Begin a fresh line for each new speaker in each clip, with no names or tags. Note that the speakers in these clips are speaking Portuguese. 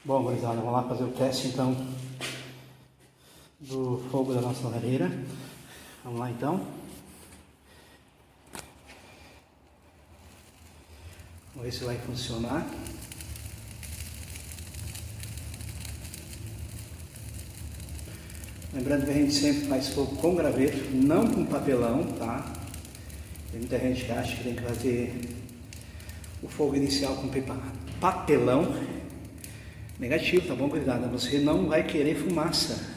Bom, gurizada, vamos lá fazer o teste então do fogo da nossa lareira. Vamos lá então. Vamos ver se vai funcionar. Lembrando que a gente sempre faz fogo com graveto, não com papelão, tá? Tem muita gente que acha que tem que fazer o fogo inicial com papelão. Negativo, tá bom, gurizada? Você não vai querer fumaça.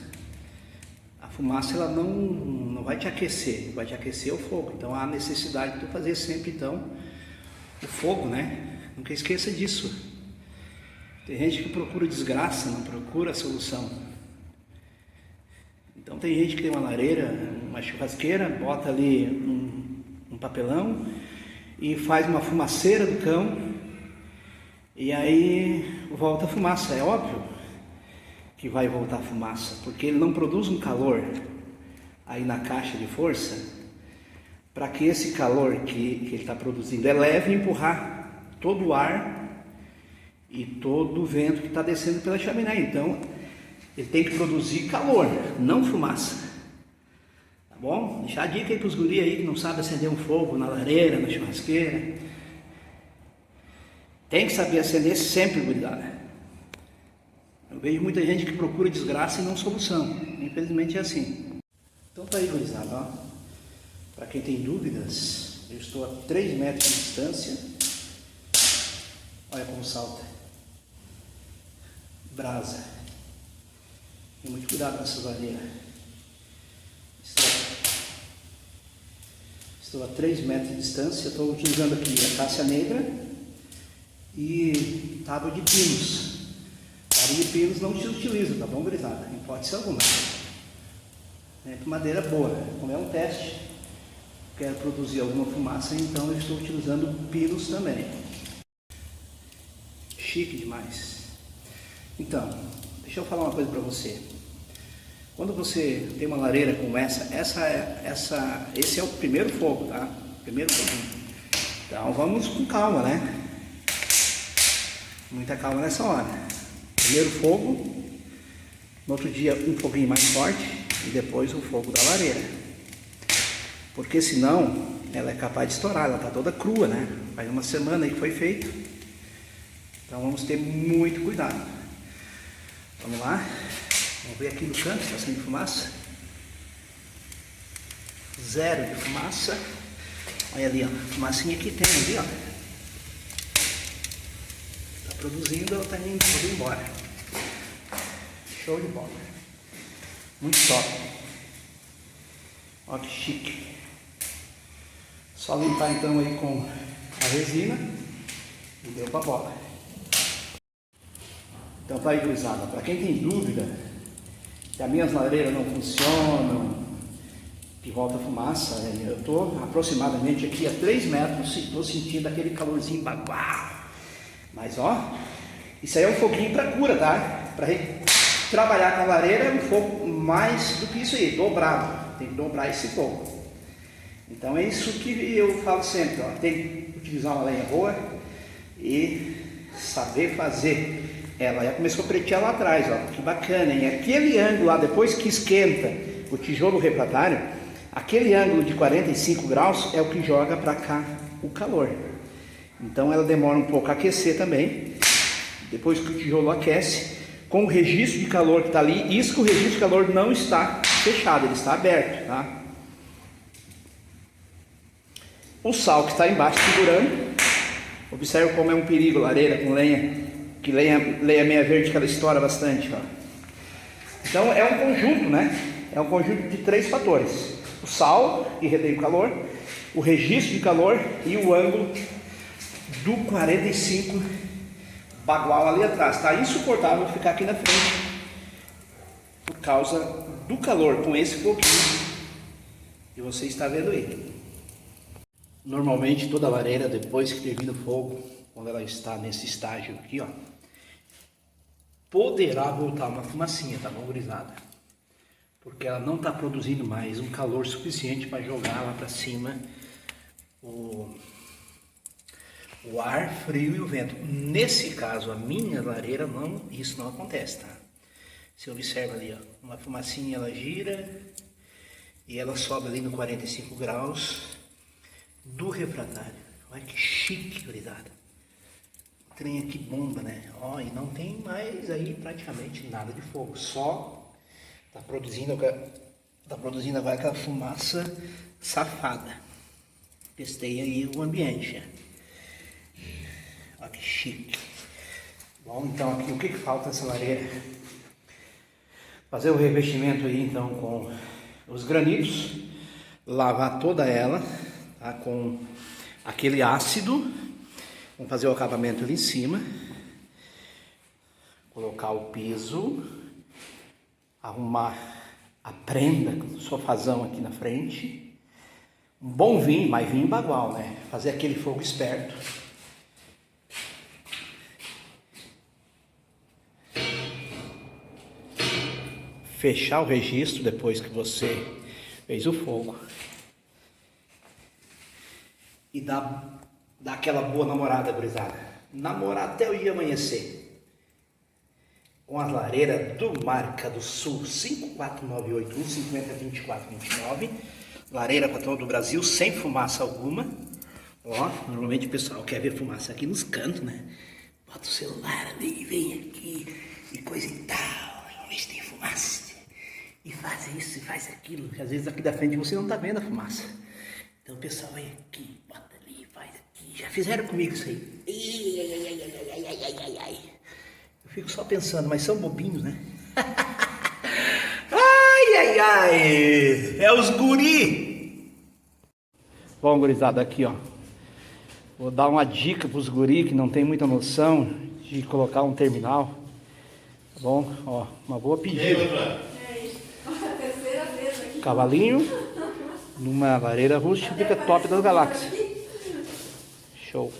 A fumaça ela não vai te aquecer, vai te aquecer o fogo. Então há necessidade de tu fazer sempre então o fogo, né? Nunca esqueça disso. Tem gente que procura desgraça, não procura solução. Então tem gente que tem uma lareira, uma churrasqueira, bota ali um papelão e faz uma fumaceira do cão e aí volta a fumaça. É óbvio que vai voltar a fumaça, porque ele não produz um calor aí na caixa de força para que esse calor que ele está produzindo eleve e empurrar todo o ar e todo o vento que está descendo pela chaminé. Então ele tem que produzir calor, não fumaça. Tá bom? Deixar a dica aí para os guri aí que não sabem acender um fogo na lareira, na churrasqueira. Tem que saber acender sempre, gurizada. Eu vejo muita gente que procura desgraça e não solução. Infelizmente é assim. Então tá aí, gurizada, ó. Para quem tem dúvidas, eu estou a 3 metros de distância. Olha como salta. Brasa. Tem muito cuidado com essas lareiras. Estou a 3 metros de distância. Estou utilizando aqui a cássia negra e tábua de pinos. Tábua de pinos não se utiliza, tá bom, gurizada? Em hipótese alguma. É madeira boa. Como é um teste, quero produzir alguma fumaça, então eu estou utilizando pinos também. Chique demais. Então, deixa eu falar uma coisa para você. Quando você tem uma lareira como esse é o primeiro fogo, tá? Primeiro foguinho. Então vamos com calma, né? Muita calma nessa hora. Primeiro fogo, no outro dia um foguinho mais forte e depois o fogo da lareira. Porque senão ela é capaz de estourar, ela tá toda crua, né? Faz uma semana aí que foi feito. Então vamos ter muito cuidado. Vamos lá. Vamos ver aqui no canto, está saindo fumaça. Zero de fumaça. Olha ali, ó. Fumacinha que tem ali, ó. Está produzindo, ela está indo embora. Show de bola. Muito top. Ó que chique. Só limpar então aí com a resina e deu pra bola. Então tá aí, gurizada. Para quem tem dúvida que as minhas lareiras não funcionam, que volta fumaça, eu estou aproximadamente aqui a 3 metros, estou sentindo aquele calorzinho bagual. Mas ó, isso aí é um foguinho para cura, tá? Para trabalhar com a lareira é um fogo mais do que isso aí, dobrado. Tem que dobrar esse fogo. Então é isso que eu falo sempre, ó. Tem que utilizar uma lenha boa e saber fazer. Ela já começou a pretear lá atrás, ó, que bacana, hein? Aquele ângulo lá, depois que esquenta o tijolo refratário, aquele ângulo de 45 graus é o que joga para cá o calor. Então ela demora um pouco a aquecer também. Depois que o tijolo aquece, com o registro de calor que está ali, isso que o registro de calor não está fechado, ele está aberto, tá? O sal que está embaixo segurando, observe como é um perigo lareira com lenha. Que lenha meia verde que ela estoura bastante, ó. Então é um conjunto, né? É um conjunto de 3 fatores: o sal, que retém o calor, o registro de calor e o ângulo do 45 bagual ali atrás. Tá insuportável ficar aqui na frente por causa do calor com esse foguinho que você está vendo aí. Normalmente toda lareira, depois que termina o fogo, quando ela está nesse estágio aqui, ó, poderá voltar uma fumacinha, tá bom, gurizada? Porque ela não está produzindo mais um calor suficiente para jogar lá para cima o o ar frio e o vento. Nesse caso, a minha lareira, isso não acontece, tá? Você observa ali, ó, uma fumacinha, ela gira e ela sobe ali no 45 graus do refratário. Olha que chique, gurizada. O trem aqui bomba, né? Ó, e não tem mais aí praticamente nada de fogo, só tá produzindo agora aquela fumaça safada. Testei aí o ambiente. Olha que chique. Bom, então aqui o que falta nessa lareira? Fazer o revestimento aí então com os granitos, lavar toda ela, tá, com aquele ácido. Vamos fazer o acabamento ali em cima, colocar o piso, arrumar a prenda com o sofazão aqui na frente, um bom vinho, mas vinho bagual, né? Fazer aquele fogo esperto. Fechar o registro depois que você fez o fogo. E dar aquela boa namorada, gurizada. Namorar até o dia amanhecer. Com a lareira do Marca do Sul 54981 502429. Lareira para todo o Brasil, sem fumaça alguma. Ó, normalmente o pessoal quer ver fumaça aqui nos cantos, né? Bota o celular ali, vem aqui e coisa e tal. Vamos ver se tem fumaça. E faz isso, e faz aquilo. Porque às vezes aqui da frente você não tá vendo a fumaça. Então o pessoal vem aqui, bota ali, faz aqui. Já fizeram comigo isso aí. Eu fico só pensando, mas são bobinhos, né? Ai, ai, ai. É os guri. Bom, gurizada, aqui, ó. Vou dar uma dica para os guri que não tem muita noção de colocar um terminal. Tá bom? Ó, uma boa pedida. Cavalinho numa lareira rústica, fica top das galáxias. Show.